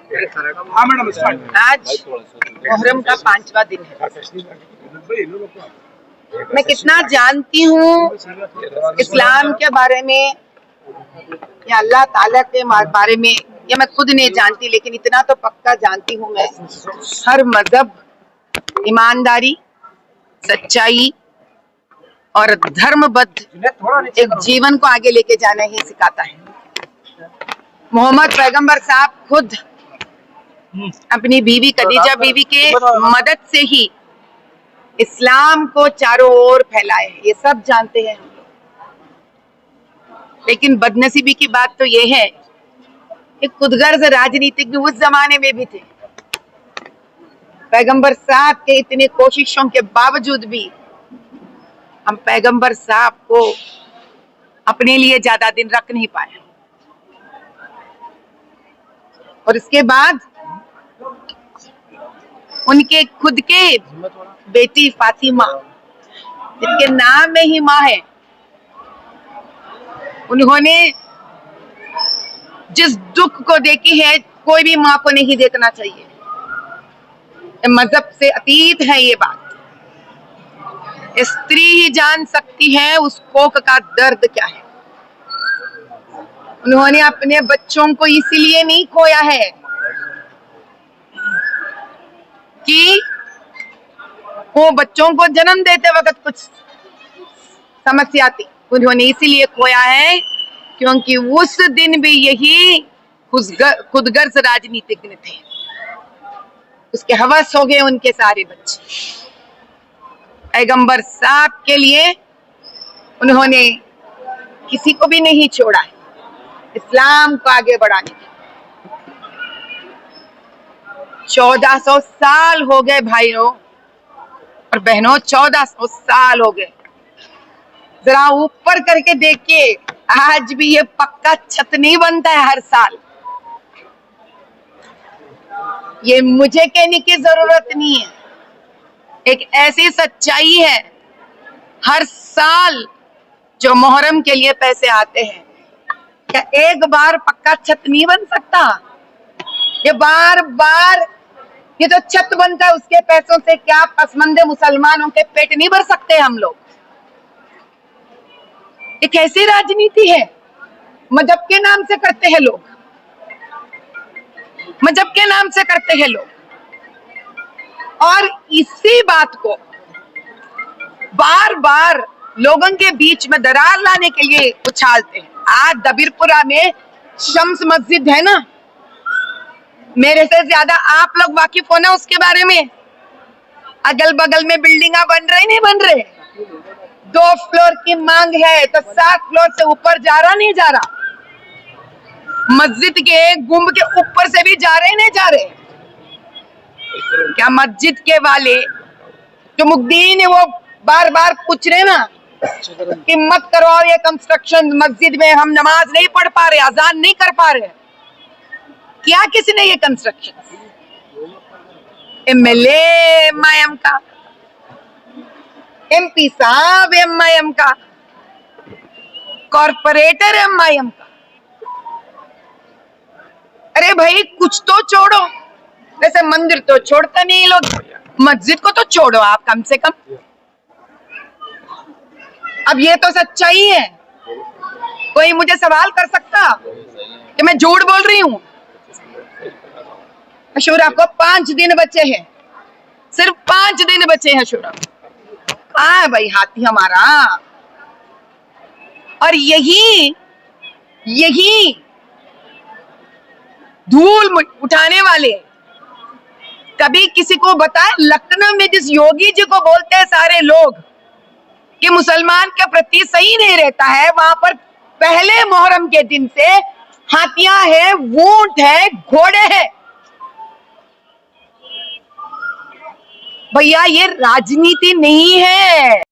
हाँ मैडम, आज मुहर्रम का 5वां दिन है। मैं कितना जानती हूँ इस्लाम के बारे में या अल्लाह ताला के बारे में, या मैं खुद नहीं जानती, लेकिन इतना तो पक्का जानती हूँ मैं, हर मजहब ईमानदारी, सच्चाई और धर्मबद्ध एक जीवन को आगे लेके जाना ही सिखाता है। मोहम्मद पैगंबर साहब खुद अपनी बीवी खदीजा बीवी के मदद से ही इस्लाम को चारों ओर फैलाए, ये सब जानते हैं हम लोग। लेकिन बदनसीबी की बात तो ये है कि खुदगर्ज राजनीतिक उस जमाने में भी थे। पैगंबर साहब के इतनी कोशिशों के बावजूद भी हम पैगंबर साहब को अपने लिए ज्यादा दिन रख नहीं पाए। और इसके बाद उनके खुद के बेटी फातिमा, जिनके नाम में ही माँ है, उन्होंने जिस दुख को देखी है कोई भी माँ को नहीं देखना चाहिए। मजहब से अतीत है ये बात। स्त्री ही जान सकती है उस कोख का दर्द क्या है। उन्होंने अपने बच्चों को इसीलिए नहीं खोया है कि वो बच्चों को जन्म देते वक्त कुछ समस्या थी। उन्होंने इसीलिए खोया है क्योंकि उस दिन भी यही खुदगर्ज राजनीतिज्ञ थे। उसके हवस हो गए उनके सारे बच्चे। पैगंबर साहब के लिए उन्होंने किसी को भी नहीं छोड़ा है इस्लाम को आगे बढ़ाने के। 1400 साल हो गए भाइयों और बहनों, 1400 साल हो गए। जरा ऊपर करके देखिए, आज भी ये पक्का छत नहीं बनता है हर साल। ये मुझे कहने की जरूरत नहीं है, एक ऐसी सच्चाई है। हर साल जो मुहर्रम के लिए पैसे आते हैं, क्या एक बार पक्का छत नहीं बन सकता? ये बार बार ये जो छत बनता है उसके पैसों से क्या पसमंदे मुसलमानों के पेट नहीं भर सकते हम लोग? ये कैसी राजनीति है? मजहब के नाम से करते हैं लोग, मजहब के नाम से करते हैं लोग। और इसी बात को बार बार लोगों के बीच में दरार लाने के लिए उछालते हैं। आज दबीरपुरा में शम्स मस्जिद है ना, मेरे से ज्यादा आप लोग वाकिफ हो ना उसके बारे में। अगल बगल में बिल्डिंगा बन रहे नहीं बन रहे? 2 फ्लोर की मांग है तो 7 फ्लोर से ऊपर जा रहा नहीं जा रहा? मस्जिद के गुंबद के ऊपर से भी जा रहे नहीं जा रहे? क्या मस्जिद के वाले जो मुद्दीन है वो बार बार पूछ रहे ना कि मत करो ये कंस्ट्रक्शन, मस्जिद में हम नमाज नहीं पढ़ पा रहे, अजान नहीं कर पा रहे? क्या किसने ये कंस्ट्रक्शन? एमएलए एमआईएम का, एमपी साहब एमआईएम का, कॉर्पोरेटर एमआईएम का। अरे भाई कुछ तो छोड़ो। वैसे मंदिर तो छोड़ता नहीं लोग, मस्जिद को तो छोड़ो आप कम से कम। अब ये तो सच्चाई है। कोई मुझे सवाल कर सकता कि मैं झूठ बोल रही हूँ? अशूरा को 5 दिन बचे हैं, सिर्फ 5 दिन बचे हैं अशूरा। कहाँ है भाई हाथी हमारा? और यही धूल उठाने वाले कभी किसी को बताए? लखनऊ में जिस योगी जी को बोलते हैं सारे लोग कि मुसलमान के प्रति सही नहीं रहता है, वहां पर पहले मुहर्रम के दिन से हाथियां हैं, ऊंट है, घोड़े हैं। भैया ये राजनीति नहीं है।